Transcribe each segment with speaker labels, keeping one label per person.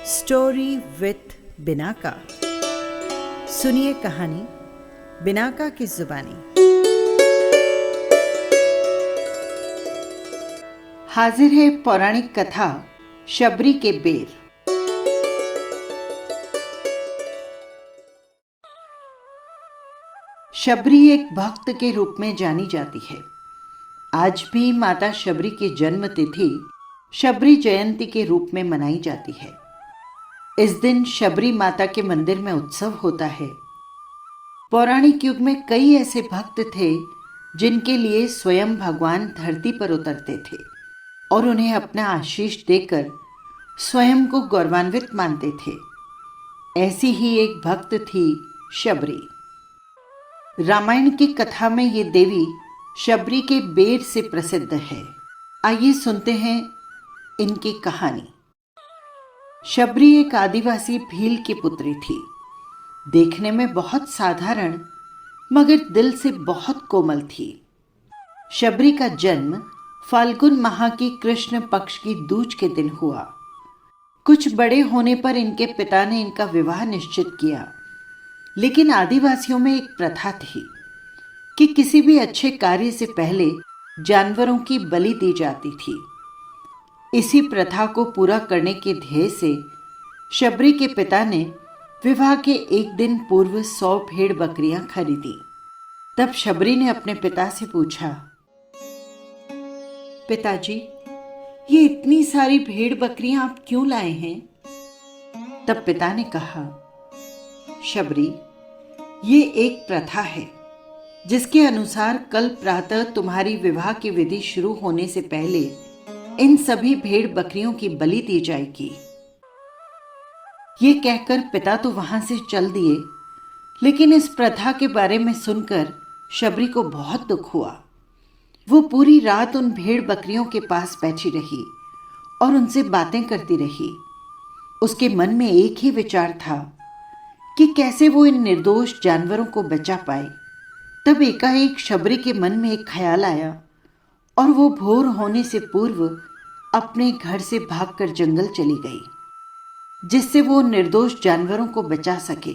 Speaker 1: Story with Binaca. सुनिए कहानी Binaca की जुबानी। हाजिर है पौराणिक कथा शबरी के बेर। शबरी एक भक्त के रूप में जानी जाती है। आज भी माता शबरी की जन्म तिथि शबरी जयंती के रूप में मनाई जाती है। इस दिन शबरी माता के मंदिर में उत्सव होता है। पौराणिक युग में कई ऐसे भक्त थे जिनके लिए स्वयं भगवान धरती पर उतरते थे और उन्हें अपना आशीष देकर स्वयं को गौरवान्वित मानते थे। ऐसी ही एक भक्त थी शबरी। रामायण की कथा में ये देवी शबरी के बेर से प्रसिद्ध है। आइए सुनते हैं इनकी कहानी। शबरी एक आदिवासी भील की पुत्री थी। देखने में बहुत साधारण मगर दिल से बहुत कोमल थी। शबरी का जन्म फाल्गुन माह की कृष्ण पक्ष की दूज के दिन हुआ। कुछ बड़े होने पर इनके पिता ने इनका विवाह निश्चित किया, लेकिन आदिवासियों में एक प्रथा थी कि किसी भी अच्छे कार्य से पहले जानवरों की बलि दी जाती थी। इसी प्रथा को पूरा करने के ध्येय से शबरी के पिता ने विवाह के एक दिन पूर्व 100 भेड़ बकरियां खरीदी। तब शबरी ने अपने पिता से पूछा, पिताजी, ये इतनी सारी भेड़ बकरियां आप क्यों लाए हैं? तब पिता ने कहा, शबरी, ये एक प्रथा है जिसके अनुसार कल प्रातः तुम्हारी विवाह की विधि शुरू होने से पहले इन सभी भेड़ बकरियों की बलि दी जाएगी। ये कहकर पिता तो वहां से चल दिए, लेकिन इस प्रथा के बारे में सुनकर शबरी को बहुत दुख हुआ। वो पूरी रात उन भेड़ बकरियों के पास बैठी रही और उनसे बातें करती रही। उसके मन में एक ही विचार था कि कैसे वो इन निर्दोष जानवरों को बचा पाए। तब एकाएक शबरी के मन में एक ख्याल आया और वो भोर होने से पूर्व अपने घर से भागकर जंगल चली गई, जिससे वो निर्दोष जानवरों को बचा सके।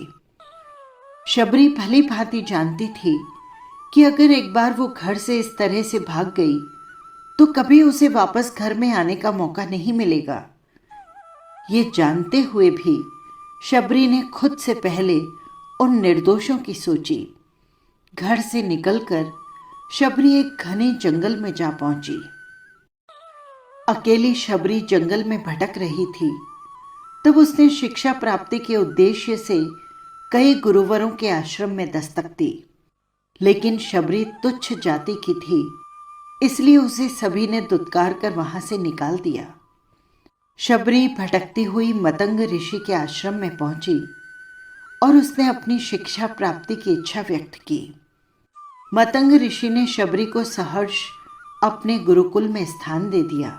Speaker 1: शबरी भली भांति जानती थी कि अगर एक बार वो घर से इस तरह से भाग गई तो कभी उसे वापस घर में आने का मौका नहीं मिलेगा। ये जानते हुए भी शबरी ने खुद से पहले उन निर्दोषों की सोची। घर से निकलकर शबरी एक घने जंगल में जा पहुंची। अकेली शबरी जंगल में भटक रही थी। तब उसने शिक्षा प्राप्ति के उद्देश्य से कई गुरुवरों के आश्रम में दस्तक दी, लेकिन शबरी तुच्छ जाति की थी, इसलिए उसे सभी ने दुत्कार कर वहां से निकाल दिया। शबरी भटकती हुई मतंग ऋषि के आश्रम में पहुंची और उसने अपनी शिक्षा प्राप्ति की इच्छा व्यक्त की। मतंग ऋषि ने शबरी को सहर्ष अपने गुरुकुल में स्थान दे दिया।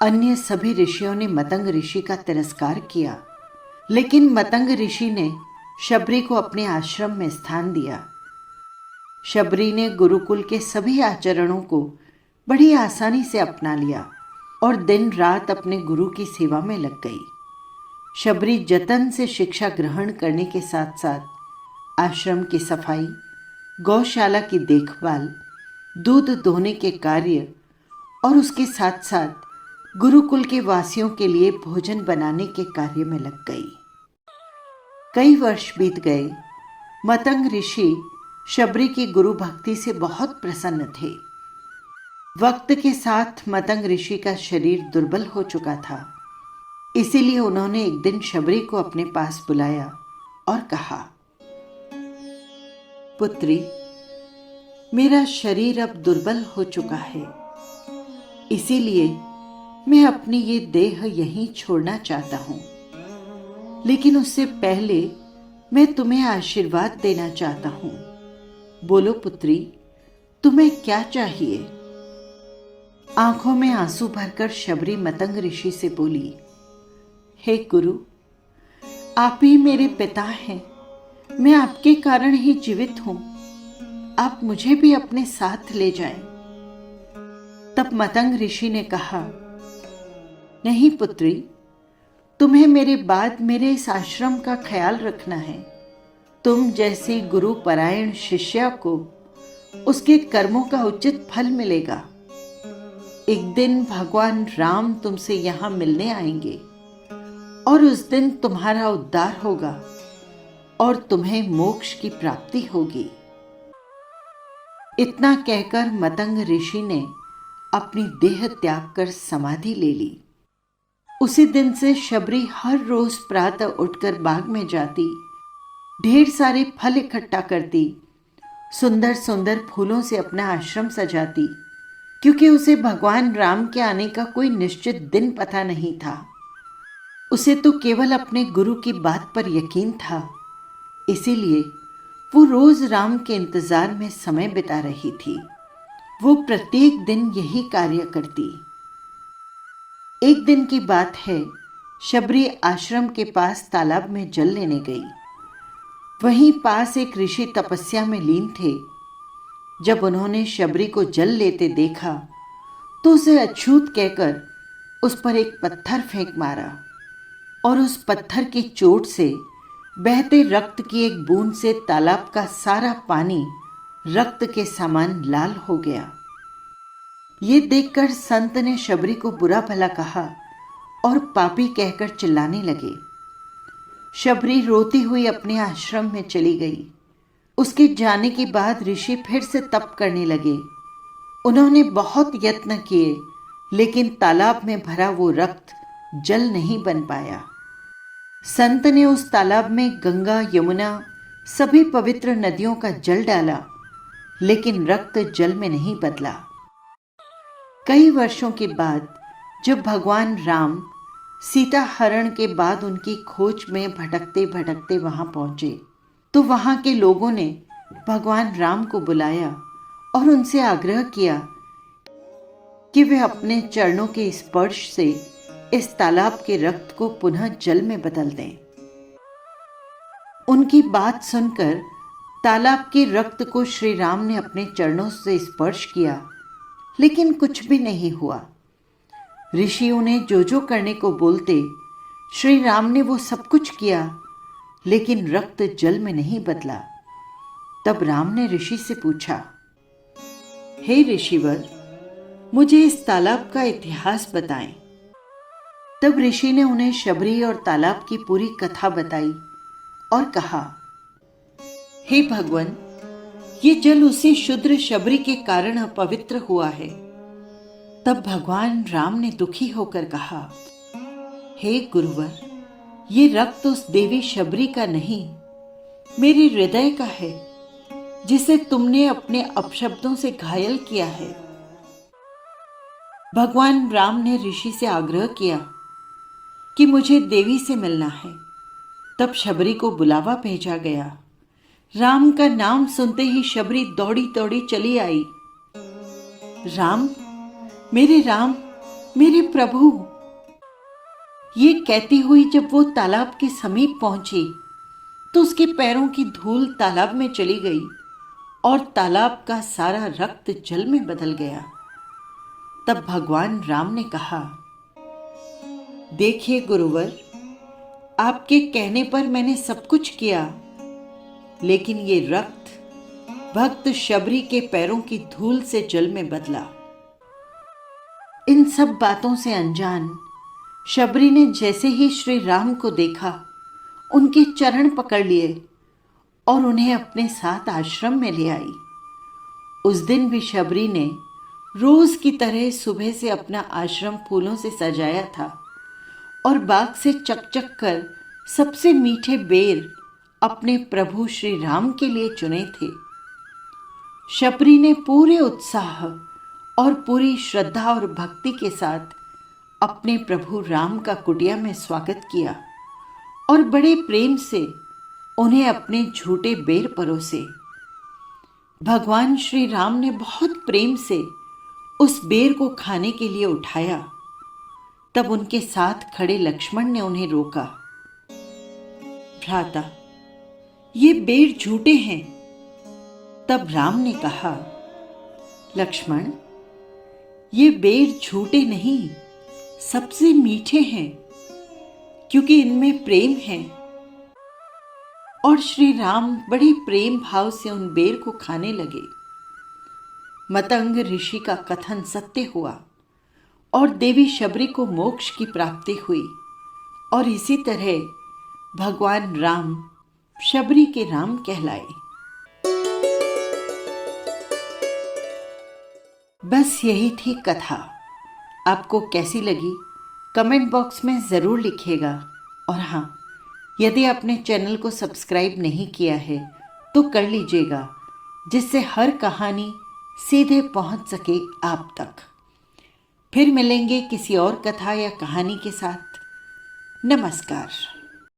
Speaker 1: अन्य सभी ऋषियों ने मतंग ऋषि का तिरस्कार किया, लेकिन मतंग ऋषि ने शबरी को अपने आश्रम में स्थान दिया। शबरी ने गुरुकुल के सभी आचरणों को बड़ी आसानी से अपना लिया और दिन रात अपने गुरु की सेवा में लग गई। शबरी जतन से शिक्षा ग्रहण करने के साथ साथ आश्रम की सफाई, गौशाला की देखभाल, दूध दोहने के कार्य और उसके साथ साथ गुरुकुल के वासियों के लिए भोजन बनाने के कार्य में लग गई। कई वर्ष बीत गए। मतंग ऋषि शबरी की गुरु भक्ति से बहुत प्रसन्न थे। वक्त के साथ मतंग ऋषि का शरीर दुर्बल हो चुका था, इसीलिए उन्होंने एक दिन शबरी को अपने पास बुलाया और कहा, पुत्री, मेरा शरीर अब दुर्बल हो चुका है, इसीलिए मैं अपनी ये देह यहीं छोड़ना चाहता हूं। लेकिन उससे पहले मैं तुम्हें आशीर्वाद देना चाहता हूं। बोलो पुत्री, तुम्हें क्या चाहिए? आंखों में आंसू भरकर शबरी मतंग ऋषि से बोली, हे गुरु, आप ही मेरे पिता हैं। मैं आपके कारण ही जीवित हूं। आप मुझे भी अपने साथ ले जाएं। तब मतंग ऋषि ने कहा, नहीं पुत्री, तुम्हें मेरे बाद मेरे इस आश्रम का ख्याल रखना है। तुम जैसी गुरु परायण शिष्या को उसके कर्मों का उचित फल मिलेगा। एक दिन भगवान राम तुमसे यहां मिलने आएंगे और उस दिन तुम्हारा उद्धार होगा और तुम्हें मोक्ष की प्राप्ति होगी। इतना कहकर मतंग ऋषि ने अपनी देह त्याग कर समाधि ले ली। उसी दिन से शबरी हर रोज प्रातः उठकर बाग में जाती, ढेर सारे फल इकट्ठा करती, सुंदर सुंदर फूलों से अपना आश्रम सजाती, क्योंकि उसे भगवान राम के आने का कोई निश्चित दिन पता नहीं था। उसे तो केवल अपने गुरु की बात पर यकीन था, इसीलिए वो रोज राम के इंतजार में समय बिता रही थी। वो प्रत्येक दिन यही कार्य करती। एक दिन की बात है, शबरी आश्रम के पास तालाब में जल लेने गई। वहीं पास एक ऋषि तपस्या में लीन थे। जब उन्होंने शबरी को जल लेते देखा तो उसे अछूत कहकर उस पर एक पत्थर फेंक मारा और उस पत्थर की चोट से बहते रक्त की एक बूंद से तालाब का सारा पानी रक्त के समान लाल हो गया। ये देखकर संत ने शबरी को बुरा भला कहा और पापी कहकर चिल्लाने लगे। शबरी रोती हुई अपने आश्रम में चली गई। उसके जाने के बाद ऋषि फिर से तप करने लगे। उन्होंने बहुत यत्न किए, लेकिन तालाब में भरा वो रक्त जल नहीं बन पाया। संत ने उस तालाब में गंगा, यमुना, सभी पवित्र नदियों का जल डाला, लेकिन रक्त जल में नहीं बदला। कई वर्षों के बाद जब भगवान राम सीता हरण के बाद उनकी खोज में भटकते भटकते वहां पहुंचे, तो वहां के लोगों ने भगवान राम को बुलाया और उनसे आग्रह किया कि वे अपने चरणों के स्पर्श से इस तालाब के रक्त को पुनः जल में बदल दें। उनकी बात सुनकर तालाब के रक्त को श्री राम ने अपने चरणों से स्पर्श किया, लेकिन कुछ भी नहीं हुआ। ऋषि उन्हें जो जो करने को बोलते, श्री राम ने वो सब कुछ किया, लेकिन रक्त जल में नहीं बदला। तब राम ने ऋषि से पूछा, हे ऋषिवर, मुझे इस तालाब का इतिहास बताएं। तब ऋषि ने उन्हें शबरी और तालाब की पूरी कथा बताई और कहा, हे भगवान, ये जल उसी शूद्र शबरी के कारण अपवित्र हुआ है। तब भगवान राम ने दुखी होकर कहा, हे गुरुवर, ये रक्त उस देवी शबरी का नहीं, मेरे हृदय का है, जिसे तुमने अपने अपशब्दों से घायल किया है। भगवान राम ने ऋषि से आग्रह किया कि मुझे देवी से मिलना है। तब शबरी को बुलावा भेजा गया। राम का नाम सुनते ही शबरी दौड़ी दौड़ी चली आई। राम, मेरे प्रभु, ये कहती हुई जब वो तालाब के समीप पहुंची तो उसके पैरों की धूल तालाब में चली गई और तालाब का सारा रक्त जल में बदल गया। तब भगवान राम ने कहा, देखिए गुरुवर, आपके कहने पर मैंने सब कुछ किया, लेकिन ये रक्त भक्त शबरी के पैरों की धूल से जल में बदला। इन सब बातों से अनजान शबरी ने जैसे ही श्री राम को देखा, उनके चरण पकड़ लिए और उन्हें अपने साथ आश्रम में ले आई। उस दिन भी शबरी ने रोज की तरह सुबह से अपना आश्रम फूलों से सजाया था और बाग से चक कर सबसे मीठे बेर अपने प्रभु श्री राम के लिए चुने थे। शबरी ने पूरे उत्साह और पूरी श्रद्धा और भक्ति के साथ अपने प्रभु राम का कुटिया में स्वागत किया और बड़े प्रेम से उन्हें अपने झूठे बेर परोसे। भगवान श्री राम ने बहुत प्रेम से उस बेर को खाने के लिए उठाया। तब उनके साथ खड़े लक्ष्मण ने उन्हें रोका। भ्राता, ये बेर झूठे हैं। तब राम ने कहा, लक्ष्मण, ये बेर झूठे नहीं, सबसे मीठे हैं। क्योंकि इनमें प्रेम है। और श्री राम बड़े प्रेम भाव से उन बेर को खाने लगे। मतंग ऋषि का कथन सत्य हुआ और देवी शबरी को मोक्ष की प्राप्ति हुई। और इसी तरह भगवान राम शबरी के राम कहलाए। बस यही थी कथा। आपको कैसी लगी कमेंट बॉक्स में ज़रूर लिखिएगा। और हाँ, यदि आपने चैनल को सब्सक्राइब नहीं किया है तो कर लीजिएगा, जिससे हर कहानी सीधे पहुंच सके आप तक। फिर मिलेंगे किसी और कथा या कहानी के साथ। नमस्कार।